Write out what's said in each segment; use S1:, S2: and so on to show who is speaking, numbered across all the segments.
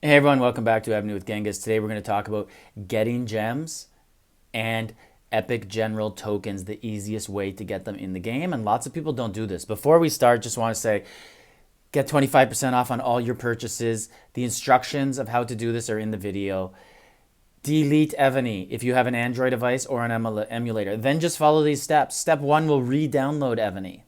S1: Hey everyone, welcome back to Evony with Genghis. Today we're going to talk about getting gems and epic general tokens, the easiest way to get them in the game. And lots of people don't do this. Before we start, just want to say, get 25% off on all your purchases. The instructions of how to do this are in the video. Delete Evony if you have an Android device or an emulator. Then just follow these steps. Step 1 will re-download Evony.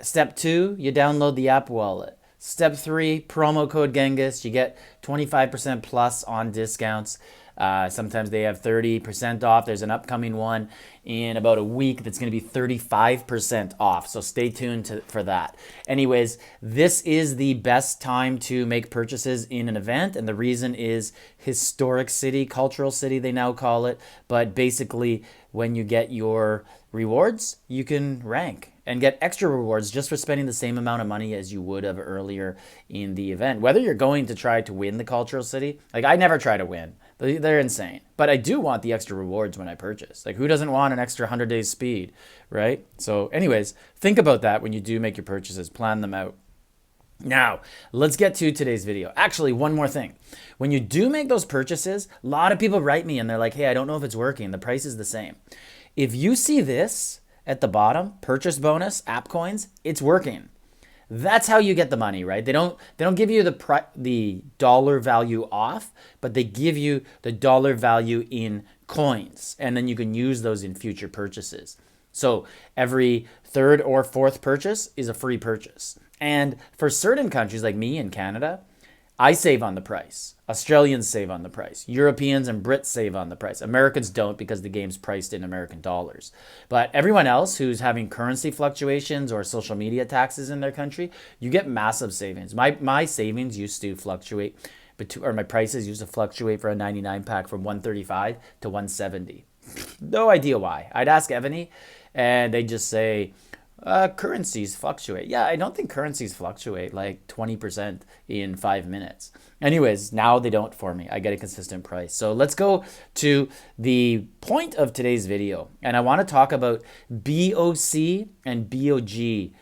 S1: Step 2, you download the app wallet. Step 3, promo code Genghis. You get 25% plus on discounts. Sometimes they have 30% off. There's an upcoming one in about a week that's going to be 35% off. So stay tuned for that. Anyways, this is the best time to make purchases in an event. And the reason is historic city, cultural city, they now call it. But basically, when you get your rewards, you can rank and get extra rewards just for spending the same amount of money as you would have earlier in the event. Whether you're going to try to win the cultural city, like I never try to win. They're insane. But I do want the extra rewards when I purchase. Like who doesn't want an extra 100 days speed, right? So anyways, think about that when you do make your purchases. Plan them out. Now, let's get to today's video. Actually, one more thing. When you do make those purchases, a lot of people write me and they're like, hey, I don't know if it's working. The price is the same. If you see this at the bottom, purchase bonus, Appcoins, it's working. That's how you get the money, right? They don't give you the dollar value off, but they give you the dollar value in coins, and then you can use those in future purchases. So every third or fourth purchase is a free purchase. And for certain countries like me in Canada, I save on the price. Australians save on the price. Europeans and Brits save on the price. Americans don't because the game's priced in American dollars. But everyone else who's having currency fluctuations or social media taxes in their country, you get massive savings. My savings used to fluctuate, or my prices used to fluctuate for a 99 pack from 135 to 170. No idea why. I'd ask Evony and they'd just say, currencies fluctuate. Yeah, I don't think currencies fluctuate like 20% in 5 minutes. Anyways, now they don't for me. I get a consistent price. So let's go to the point of today's video. And I want to talk about BOC and BOG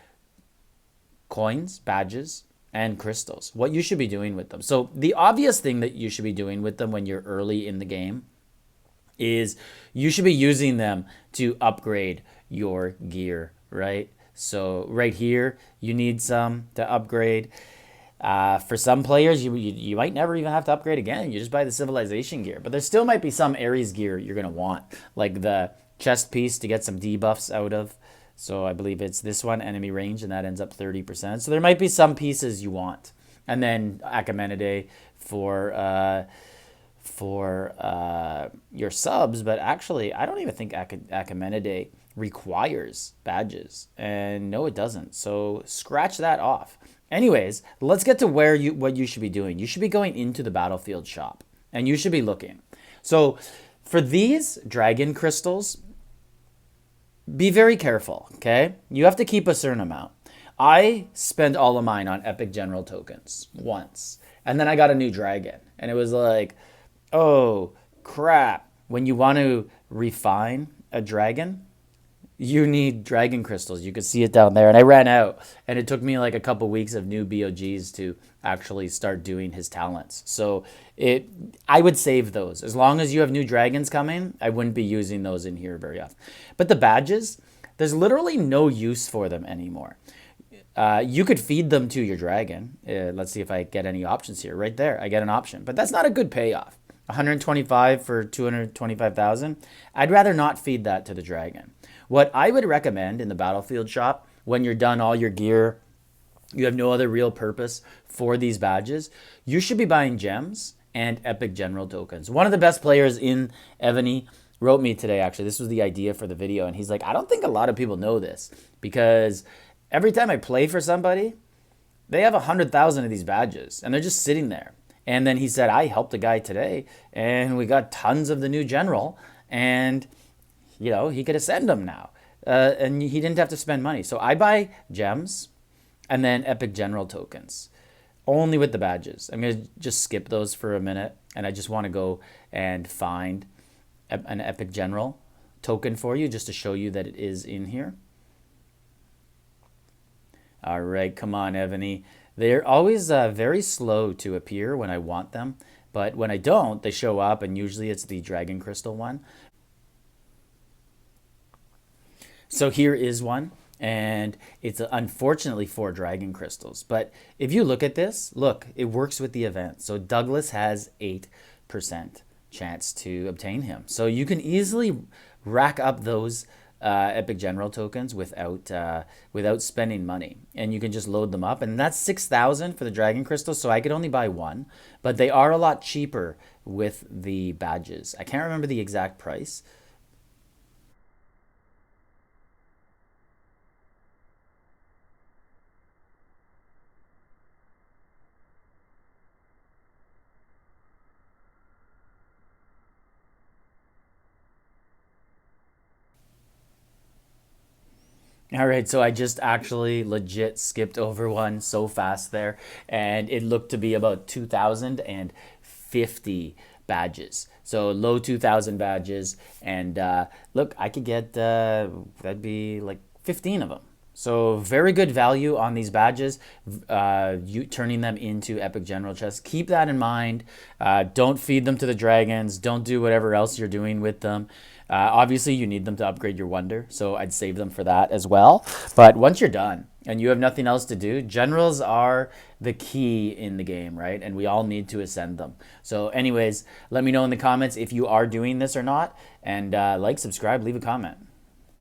S1: coins, badges, and crystals. What you should be doing with them. So the obvious thing that you should be doing with them when you're early in the game is you should be using them to upgrade your gear, right? So right here, you need some to upgrade. For some players, you might never even have to upgrade again. You just buy the civilization gear. But there still might be some Ares gear you're going to want, like the chest piece to get some debuffs out of. So I believe it's this one, enemy range, and that ends up 30%. So there might be some pieces you want. And then Achaemenid for your subs, but actually I don't even think Achaemenid requires badges, and no, it doesn't. So scratch that off. Anyways, let's get to what you should be doing. You should be going into the battlefield shop, and you should be looking. So for these dragon crystals, be very careful. Okay, you have to keep a certain amount. I spent all of mine on epic general tokens once, and then I got a new dragon, and it was like, oh crap. When you want to refine a dragon, you need dragon crystals. You could see it down there. And I ran out. And it took me like a couple weeks of new BOGs to actually start doing his talents. So I would save those. As long as you have new dragons coming, I wouldn't be using those in here very often. But the badges, there's literally no use for them anymore. You could feed them to your dragon. Let's see if I get any options here. Right there, I get an option. But that's not a good payoff. 125 for 225,000. I'd rather not feed that to the dragon. What I would recommend in the battlefield shop, when you're done all your gear, you have no other real purpose for these badges, you should be buying gems and epic general tokens. One of the best players in Evony wrote me today, actually. This was the idea for the video, and he's like, I don't think a lot of people know this, because every time I play for somebody, they have 100,000 of these badges, and they're just sitting there. And then he said, I helped a guy today, and we got tons of the new general, and he could ascend them now. And he didn't have to spend money. So I buy gems and then epic general tokens, only with the badges. I'm going to just skip those for a minute, and I just want to go and find an epic general token for you just to show you that it is in here. All right, come on, Evony. They're always very slow to appear when I want them, but when I don't, they show up, and usually it's the dragon crystal one. So here is one, and it's unfortunately four dragon crystals. But if you look at this, look, it works with the event. So Douglas has 8% chance to obtain him. So you can easily rack up those Epic General tokens without spending money, and you can just load them up. And that's 6,000 for the dragon crystals. So I could only buy one, but they are a lot cheaper with the badges. I can't remember the exact price. All right, so I just actually legit skipped over one so fast there, and it looked to be about 2,050 badges. So low 2,000 badges, and look, I could get that'd be like 15 of them. So very good value on these badges, you turning them into epic general chests. Keep that in mind. Don't feed them to the dragons. Don't do whatever else you're doing with them. Obviously, you need them to upgrade your wonder, so I'd save them for that as well. But once you're done and you have nothing else to do, generals are the key in the game, right? And we all need to ascend them. So, anyways, let me know in the comments if you are doing this or not, and like, subscribe, leave a comment.